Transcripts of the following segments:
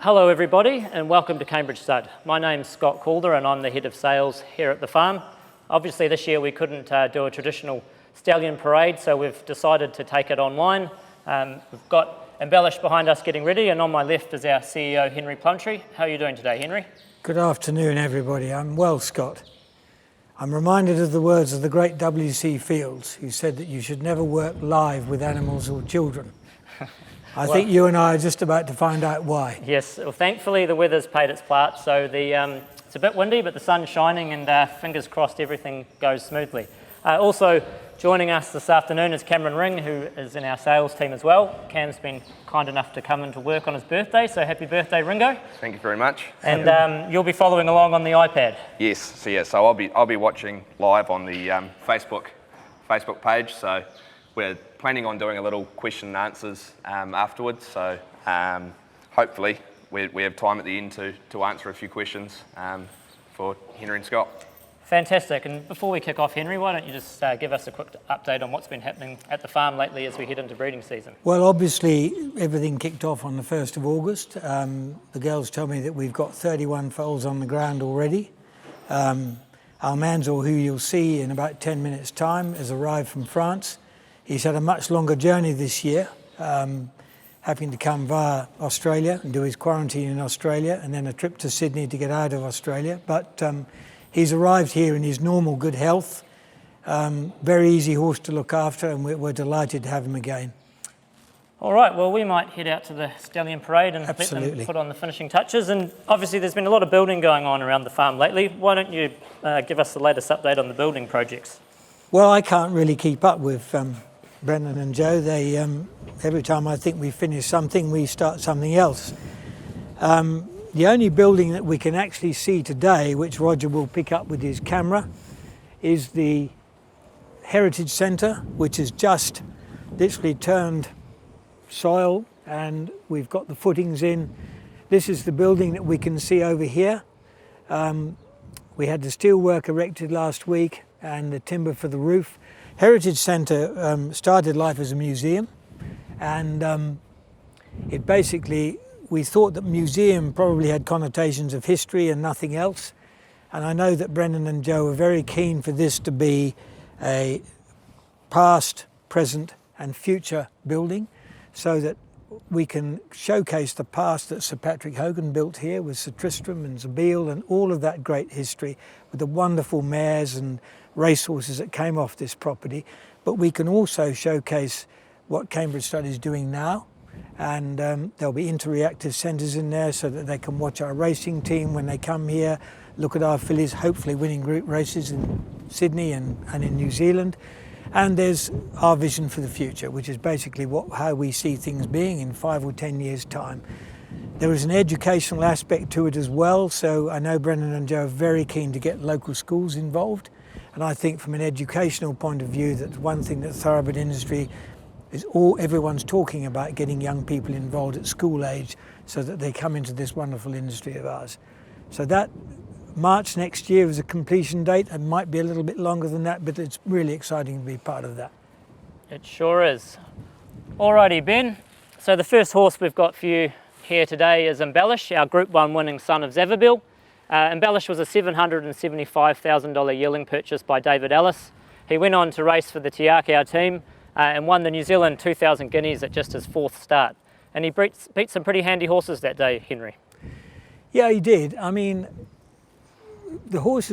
Hello everybody and welcome to Cambridge Stud. My name's Scott Calder and I'm the head of sales here at the farm. Obviously this year we couldn't do a traditional stallion parade, so we've decided to take it online. We've got Embellish behind us getting ready, and on my left is our CEO Henry Plumptre. How are you doing today, Henry? Good afternoon everybody. I'm well, Scott. I'm reminded of the words of the great W.C. Fields, who said that you should never work live with animals or children. I think you and I are just about to find out why. Yes, well thankfully the weather's paid its part, so it's a bit windy but the sun's shining and fingers crossed everything goes smoothly. Also joining us this afternoon is Cameron Ring, who is in our sales team as well. Cam's been kind enough to come into work on his birthday, so happy birthday, Ringo. Thank you very much. And you'll be following along on the iPad. Yes, so I'll be watching live on the Facebook page. So we're planning on doing a little question and answers afterwards. So hopefully we have time at the end to answer a few questions for Henry and Scott. Fantastic. And before we kick off, Henry, why don't you just give us a quick update on what's been happening at the farm lately as we head into breeding season? Well, obviously everything kicked off on the 1st of August. The girls tell me that we've got 31 foals on the ground already. Almanzor, who you'll see in about 10 minutes' time, has arrived from France. He's had a much longer journey this year, having to come via Australia and do his quarantine in Australia and then a trip to Sydney to get out of Australia. But he's arrived here in his normal good health. Very easy horse to look after, and we're delighted to have him again. All right, well, we might head out to the stallion parade and Absolutely. let them put on the finishing touches. And obviously there's been a lot of building going on around the farm lately. Why don't you give us the latest update on the building projects? Well, I can't really keep up with Brendan and Joe. They every time I think we finish something, we start something else. The only building that we can actually see today, which Roger will pick up with his camera, is the Heritage Centre, which has just literally turned soil and we've got the footings in. This is the building that we can see over here. We had the steelwork erected last week and the timber for the roof. Heritage Centre started life as a museum, and it basically, we thought that museum probably had connotations of history and nothing else. And I know that Brendan and Joe are very keen for this to be a past, present and future building, so that we can showcase the past that Sir Patrick Hogan built here with Sir Tristram and Zabeel and all of that great history with the wonderful mares and racehorses that came off this property. But we can also showcase what Cambridge Stud is doing now. And there'll be interactive centres in there so that they can watch our racing team when they come here, look at our fillies, hopefully winning group races in Sydney and in New Zealand. And there's our vision for the future, which is basically how we see things being in 5 or 10 years' time. There is an educational aspect to it as well, so I know Brendan and Joe are very keen to get local schools involved. And I think from an educational point of view, that's one thing that thoroughbred industry is everyone's talking about, getting young people involved at school age so that they come into this wonderful industry of ours. So that March next year is a completion date. It might be a little bit longer than that, but it's really exciting to be part of that. It sure is. Alrighty, Ben. So the first horse we've got for you here today is Embellish, our Group 1 winning son of Zabeel. Embellish was a $775,000 yearling purchase by David Ellis. He went on to race for the Te Akau team and won the New Zealand 2000 Guineas at just his 4th start. And he beat some pretty handy horses that day, Henry. Yeah, he did. I mean, the horse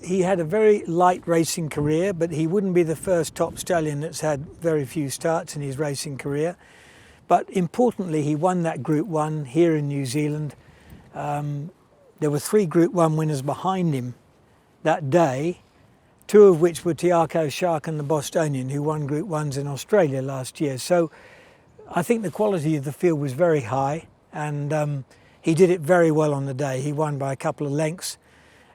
he had a very light racing career, but he wouldn't be the first top stallion that's had very few starts in his racing career. But importantly, he won that Group 1 here in New Zealand. There were 3 Group 1 winners behind him that day, 2 of which were Te Akau Shark and the Bostonian, who won Group 1s in Australia last year. So I think the quality of the field was very high, and he did it very well on the day. He won by a couple of lengths,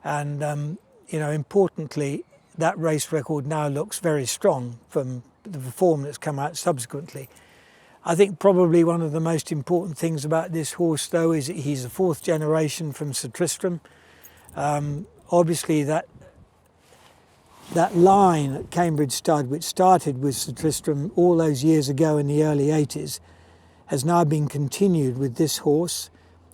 and importantly, that race record now looks very strong from the form that's come out subsequently. I think probably one of the most important things about this horse, though, is that he's a 4th generation from Sir Tristram. Obviously, that line at Cambridge Stud, which started with Sir Tristram all those years ago in the early 80s, has now been continued with this horse.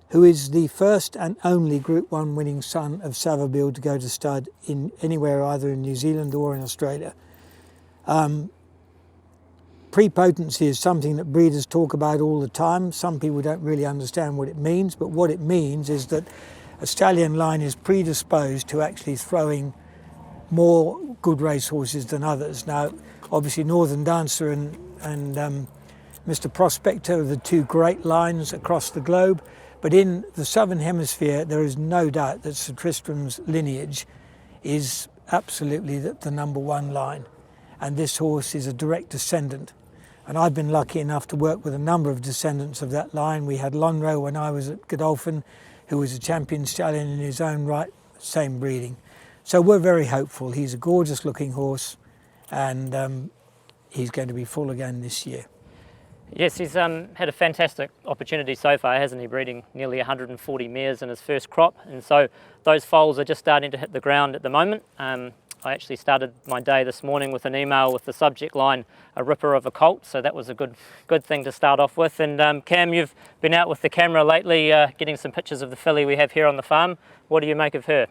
who is the first and only Group 1 winning son of Savabeel to go to stud in anywhere either in New Zealand or in Australia. Prepotency is something that breeders talk about all the time. Some people don't really understand what it means, but what it means is that a stallion line is predisposed to actually throwing more good racehorses than others. Now, obviously Northern Dancer and Mr. Prospector are the two great lines across the globe, but in the Southern Hemisphere there is no doubt that Sir Tristram's lineage is absolutely the number one line, and this horse is a direct descendant. And I've been lucky enough to work with a number of descendants of that line. We had Lonhro when I was at Godolphin, who was a champion stallion in his own right, same breeding. So we're very hopeful. He's a gorgeous looking horse, and he's going to be full again this year. Yes, he's had a fantastic opportunity so far, hasn't he? Breeding nearly 140 mares in his first crop, and so those foals are just starting to hit the ground at the moment. I actually started my day this morning with an email with the subject line, a ripper of a colt, so that was a good thing to start off with. And Cam, you've been out with the camera lately getting some pictures of the filly we have here on the farm. What do you make of her?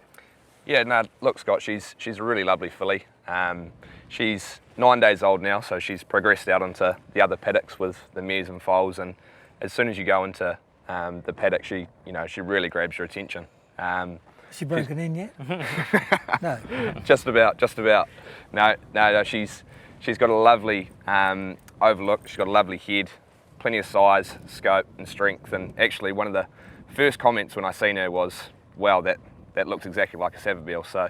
Yeah, no, look, Scott, she's a really lovely filly. She's 9 days old now, so she's progressed out into the other paddocks with the mares and foals, and as soon as you go into the paddock, she really grabs your attention. Has she broken in yet? No. Just about. No, she's got a lovely overlook. She's got a lovely head, plenty of size, scope and strength, and actually one of the first comments when I seen her was, wow, that looks exactly like a Savabeel. So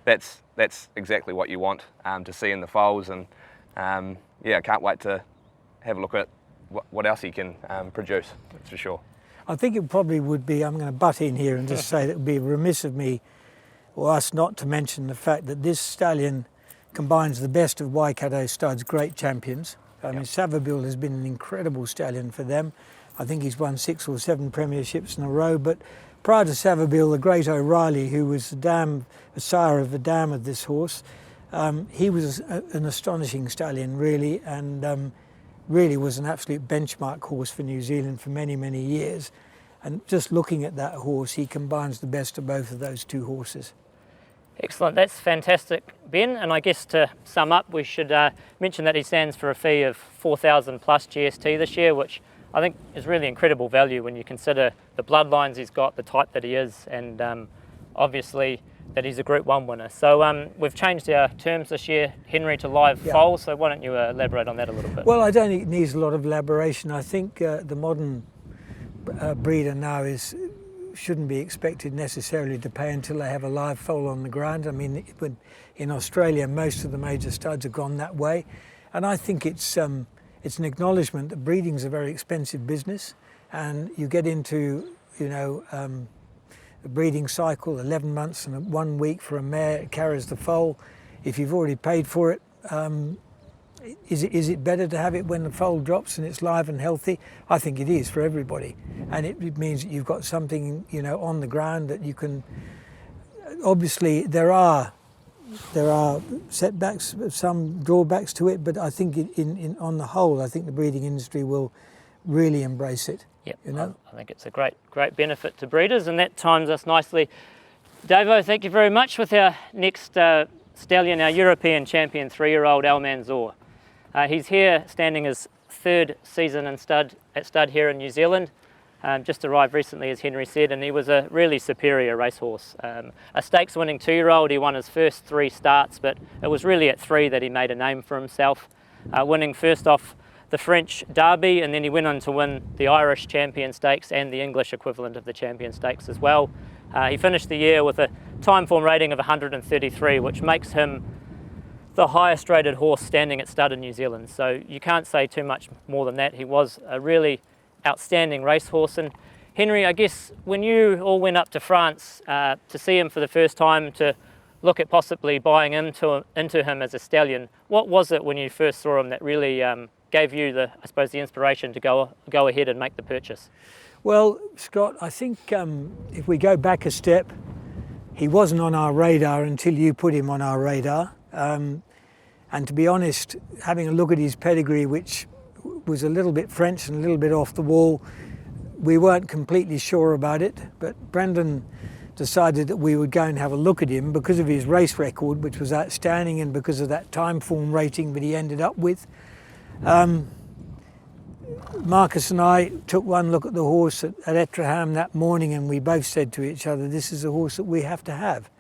that's exactly what you want to see in the foals, and yeah, I can't wait to have a look at what else he can produce, that's for sure. I think it probably would be, I'm going to butt in here and just say that it would be remiss of me or us not to mention the fact that this stallion combines the best of Waikato Stud's great champions. I mean, Savabeel has been an incredible stallion for them. I think he's won 6 or 7 premierships in a row, but prior to Savabeel, the great O'Reilly, who was the sire of the dam of this horse, he was an astonishing stallion, really, and really was an absolute benchmark horse for New Zealand for many, many years. And just looking at that horse, he combines the best of both of those two horses. Excellent, that's fantastic, Ben. And I guess to sum up, we should mention that he stands for a fee of 4,000 plus GST this year, which I think is really incredible value when you consider the bloodlines he's got, the type that he is, and obviously that he's a Group 1 winner. So we've changed our terms this year, Henry, to live foals, so why don't you elaborate on that a little bit? Well, I don't think it needs a lot of elaboration. I think the modern breeder now shouldn't be expected necessarily to pay until they have a live foal on the ground. I mean, in Australia, most of the major studs have gone that way, and I think it's an acknowledgement that breeding's a very expensive business, and you get into, the breeding cycle, 11 months and 1 week for a mare, it carries the foal. If you've already paid for it, is it better to have it when the foal drops and it's live and healthy? I think it is for everybody, and it means that you've got something on the ground that you can. Obviously, there are setbacks, some drawbacks to it, but I think on the whole, I think the breeding industry will really embrace it. Yep, I think it's a great benefit to breeders, and that times us nicely. Davo, thank you very much with our next stallion, our European champion 3-year-old Almanzor. He's here standing his 3rd season at stud here in New Zealand. Just arrived recently, as Henry said, and he was a really superior racehorse. A stakes winning 2-year-old, he won his first 3 starts, but it was really at 3 that he made a name for himself, winning first off the French Derby, and then he went on to win the Irish Champion Stakes and the English equivalent of the Champion Stakes as well. He finished the year with a time form rating of 133, which makes him the highest rated horse standing at stud in New Zealand. So you can't say too much more than that. He was a really outstanding racehorse. And Henry, I guess when you all went up to France to see him for the first time, to look at possibly buying into him as a stallion, what was it when you first saw him that really gave you the inspiration to go ahead and make the purchase? Well, Scott, I think if we go back a step, he wasn't on our radar until you put him on our radar. And to be honest, having a look at his pedigree, which was a little bit French and a little bit off the wall, we weren't completely sure about it, but Brendan decided that we would go and have a look at him because of his race record, which was outstanding, and because of that time form rating that he ended up with. Marcus and I took one look at the horse at Etterham that morning, and we both said to each other, this is a horse that we have to have.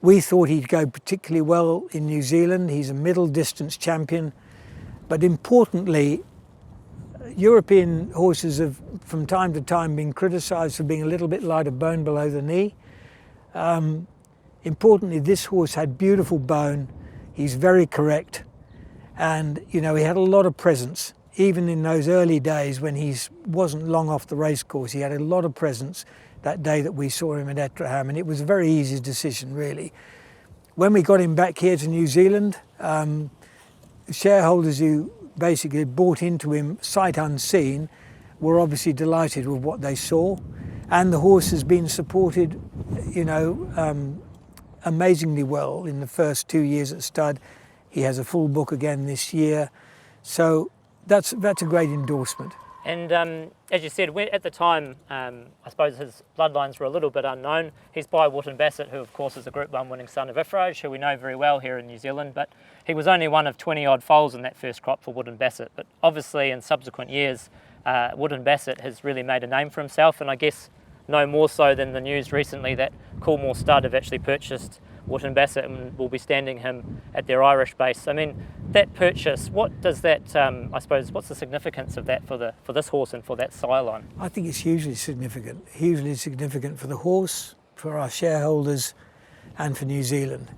We thought he'd go particularly well in New Zealand. He's a middle distance champion, but importantly, European horses have from time to time been criticised for being a little bit light of bone below the knee. Importantly, this horse had beautiful bone. He's very correct, and you know, he had a lot of presence. Even in those early days when he wasn't long off the race course, he had a lot of presence that day that we saw him at Etterham, and it was a very easy decision, really. When we got him back here to New Zealand, shareholders who basically bought into him sight unseen were obviously delighted with what they saw, and the horse has been supported, you know, amazingly well in the first 2 years at stud. He has a full book again this year, so that's a great endorsement. And as you said, at the time, I suppose his bloodlines were a little bit unknown. He's by Wootton Bassett, who of course is a Group 1 winning son of Ifrage, who we know very well here in New Zealand, but he was only one of 20 odd foals in that first crop for Wootton Bassett. But obviously in subsequent years, Wootton Bassett has really made a name for himself, and I guess no more so than the news recently that Coolmore Stud have actually purchased Wootton Bassett and will be standing him at their Irish base. I mean, that purchase, what does that, I suppose, what's the significance of that for this horse and for that sire line? I think it's hugely significant for the horse, for our shareholders, and for New Zealand.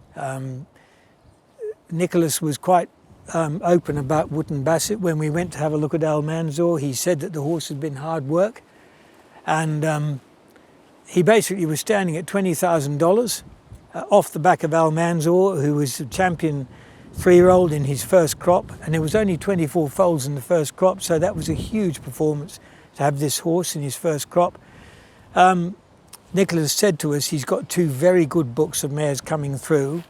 Nicholas was quite open about Wootton Bassett. When we went to have a look at Almanzor, he said that the horse had been hard work, and he basically was standing at $20,000 off the back of Almanzor, who was a champion 3-year-old in his first crop, and there was only 24 foals in the first crop, so that was a huge performance to have this horse in his first crop. Nicholas said to us he's got 2 very good books of mares coming through,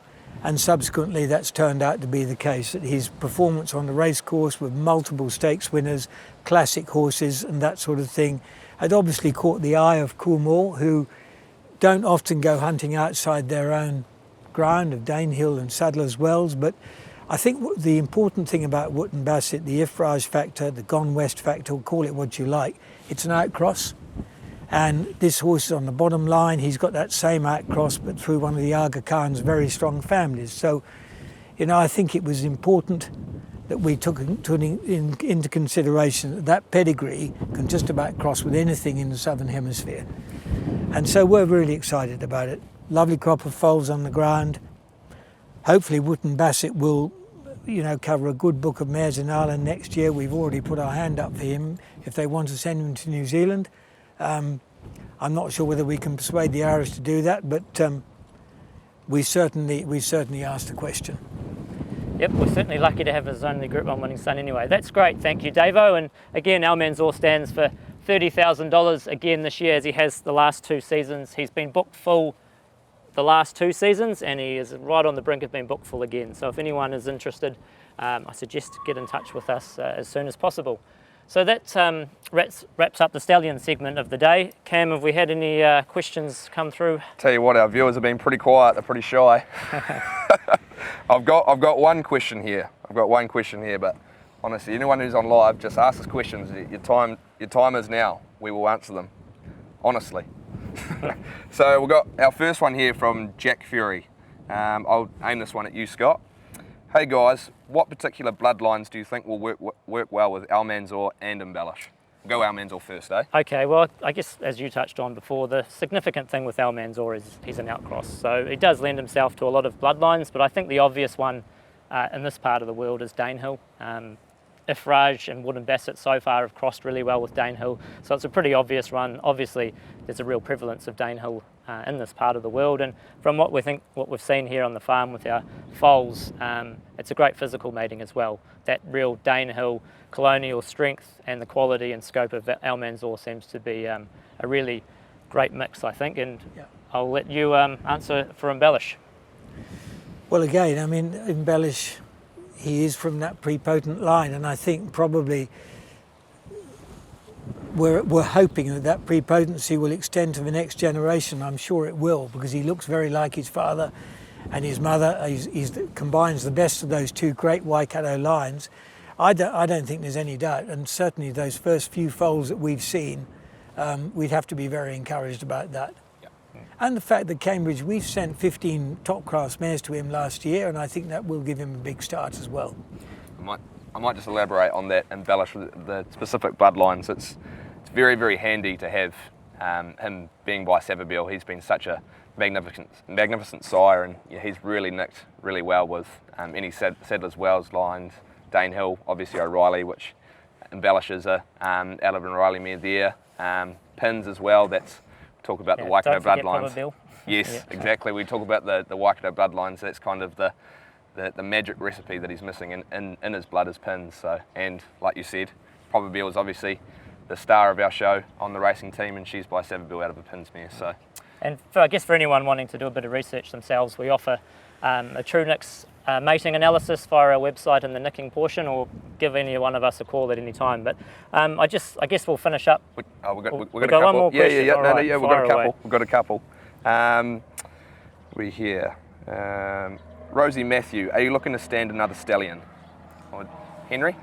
and subsequently that's turned out to be the case, that his performance on the race course with multiple stakes winners, classic horses and that sort of thing had obviously caught the eye of Coolmore, who don't often go hunting outside their own ground of Danehill and Sadler's Wells. But I think the important thing about Wootton Bassett, the Ifrage factor, the Gone West factor, call it what you like, it's an outcross. And this horse is on the bottom line. He's got that same outcross, but through one of the Aga Khan's very strong families. So, you know, I think it was important that we took into consideration that pedigree can just about cross with anything in the Southern Hemisphere. And so we're really excited about it. Lovely crop of foals on the ground. Hopefully Wootton Bassett will, you know, cover a good book of mares in Ireland next year. We've already put our hand up for him if they want to send him to New Zealand. I'm not sure whether we can persuade the Irish to do that, but we certainly asked the question. Yep, we're certainly lucky to have his only Group 1 winning son anyway. That's great, thank you, Davo. And again, Almanzor stands for $30,000 again this year, as he has the last 2 seasons. He's been booked full the last 2 seasons, and he is right on the brink of being booked full again. So if anyone is interested, I suggest get in touch with us as soon as possible. So that wraps up the Stallion segment of the day. Cam, have we had any questions come through? Tell you what, our viewers have been pretty quiet. They're pretty shy. I've got one question here. But honestly, anyone who's on live, just ask us questions. Your time is now. We will answer them, honestly. So we've got our first one here from Jack Fury. I'll aim this one at you, Scott. Hey guys, what particular bloodlines do you think will work well with Almanzor and Embellish? We'll go Almanzor first, eh? Okay, well, I guess as you touched on before, the significant thing with Almanzor is he's an outcross. So he does lend himself to a lot of bloodlines, but I think the obvious one in this part of the world is Danehill. Ifrage and Wootton Bassett so far have crossed really well with Danehill, so it's a pretty obvious run. Obviously, there's a real prevalence of Danehill in this part of the world, and from what we've seen here on the farm with our foals, it's a great physical mating as well. That real Danehill colonial strength and the quality and scope of Almanzor seems to be a really great mix, I think, and yeah. I'll let you answer for Embellish. Well, again, I mean, Embellish, he is from that prepotent line, and I think probably we're hoping that prepotency will extend to the next generation. I'm sure it will, because he looks very like his father and his mother. He combines the best of those two great Waikato lions. I don't think there's any doubt, and certainly those first few foals that we've seen, we'd have to be very encouraged about that. And the fact that Cambridge, we've sent 15 top-class mares to him last year, and I think that will give him a big start as well. I might just elaborate on that, embellish the specific bloodlines. It's very, very handy to have him being by Savabeel. He's been such a magnificent sire, and he's really nicked really well with any Sadler's Wells lines, Dane Hill, obviously O'Reilly, which embellishes a Alvin O'Reilly mare there. Pins as well, talk about the Waikato bloodlines. Yes, exactly. We talk about the Waikato bloodlines. That's kind of the magic recipe that he's missing in his blood is pins. So, and like you said, Probabeel is obviously the star of our show on the racing team, and she's by Savabeel out of a pins mare. So, and I guess for anyone wanting to do a bit of research themselves, we offer a True Nicks mating analysis via our website in the nicking portion, or give any one of us a call at any time. But I guess we'll finish up. We've got a couple. One more question. We've got a couple. We're here. Rosie Matthew, are you looking to stand another stallion? Or Henry?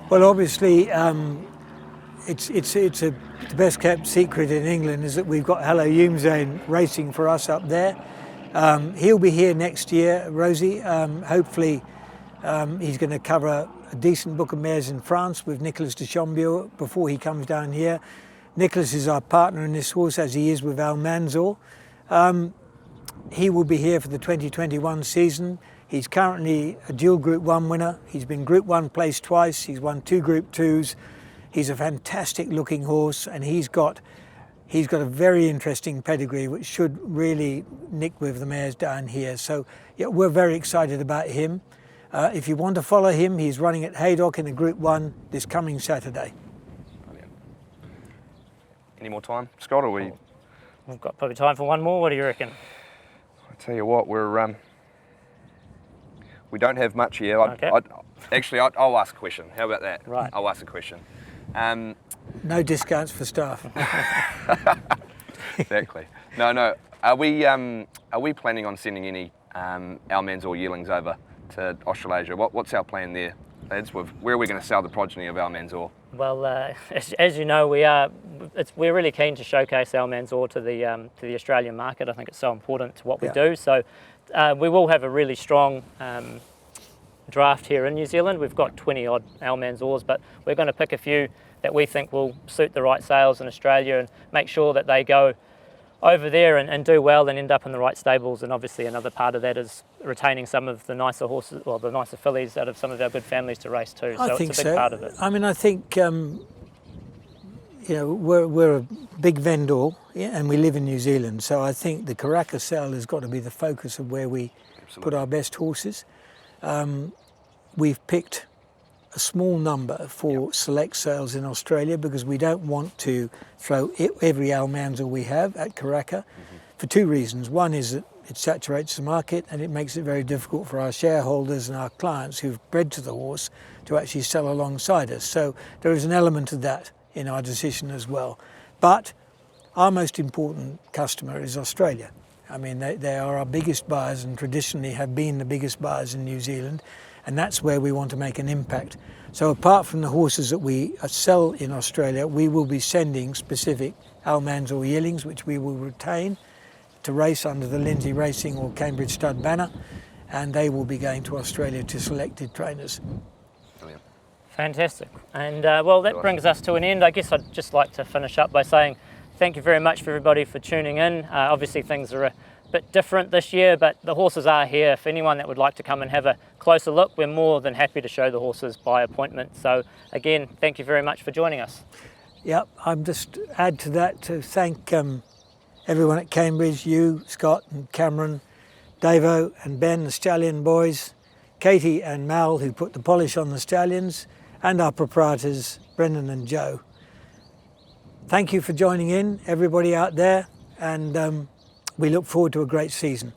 Well, obviously, the best kept secret in England is that we've got Hello Youmzane racing for us up there. He'll be here next year, Rosie. Hopefully, he's going to cover a decent book of mares in France with Nicolas de Chambieu before he comes down here. Nicolas is our partner in this horse, as he is with Almanzor. He will be here for the 2021 season. He's currently a dual Group 1 winner. He's been Group 1 placed twice. He's won 2 Group 2s. He's a fantastic looking horse, and he's got a very interesting pedigree which should really nick with the mares down here. So yeah, we're very excited about him. If you want to follow him, he's running at Haydock in a Group 1 this coming Saturday. Brilliant. Any more time, Scott, or we? We've got probably time for one more. What do you reckon? I tell you what, we don't have much here. Okay. I'll ask a question. How about that? Right. I'll ask a question. No discounts for staff. Exactly. No. Are we planning on sending any Almanzor yearlings over to Australasia? What's our plan there, lads? Where are we going to sell the progeny of Almanzor? Well, as you know, we're really keen to showcase Almanzor to the Australian market. I think it's so important to what we do. So we will have a really strong draft here in New Zealand. We've got 20 odd Almanzors, but we're going to pick a few that we think will suit the right sales in Australia and make sure that they go over there and do well and end up in the right stables. And obviously another part of that is retaining some of the nicer horses, or the nicer fillies out of some of our good families to race too. So it's a big part of it. I mean, I think we're a big vendor, and we live in New Zealand. So I think the Karaka sale has got to be the focus of where we put our best horses. We've picked a small number for select sales in Australia because we don't want to throw every Almanzor we have at Karaka for 2 reasons. One is that it saturates the market and it makes it very difficult for our shareholders and our clients who've bred to the horse to actually sell alongside us. So there is an element of that in our decision as well. But our most important customer is Australia. I mean, they are our biggest buyers and traditionally have been the biggest buyers in New Zealand, and that's where we want to make an impact. So apart from the horses that we sell in Australia, we will be sending specific Almanzor yearlings, which we will retain to race under the Lindsay Racing or Cambridge Stud banner, and they will be going to Australia to selected trainers. Brilliant. Fantastic. And well, that brings us to an end. I guess I'd just like to finish up by saying thank you very much for everybody for tuning in. Obviously things are a bit different this year, but the horses are here. If anyone that would like to come and have a closer look, we're more than happy to show the horses by appointment. So again, thank you very much for joining us. Yep, I'm just add to that to thank everyone at Cambridge, you, Scott and Cameron, Davo and Ben, the Stallion boys, Katie and Mal, who put the polish on the Stallions, and our proprietors, Brendan and Joe. Thank you for joining in, everybody out there, and we look forward to a great season.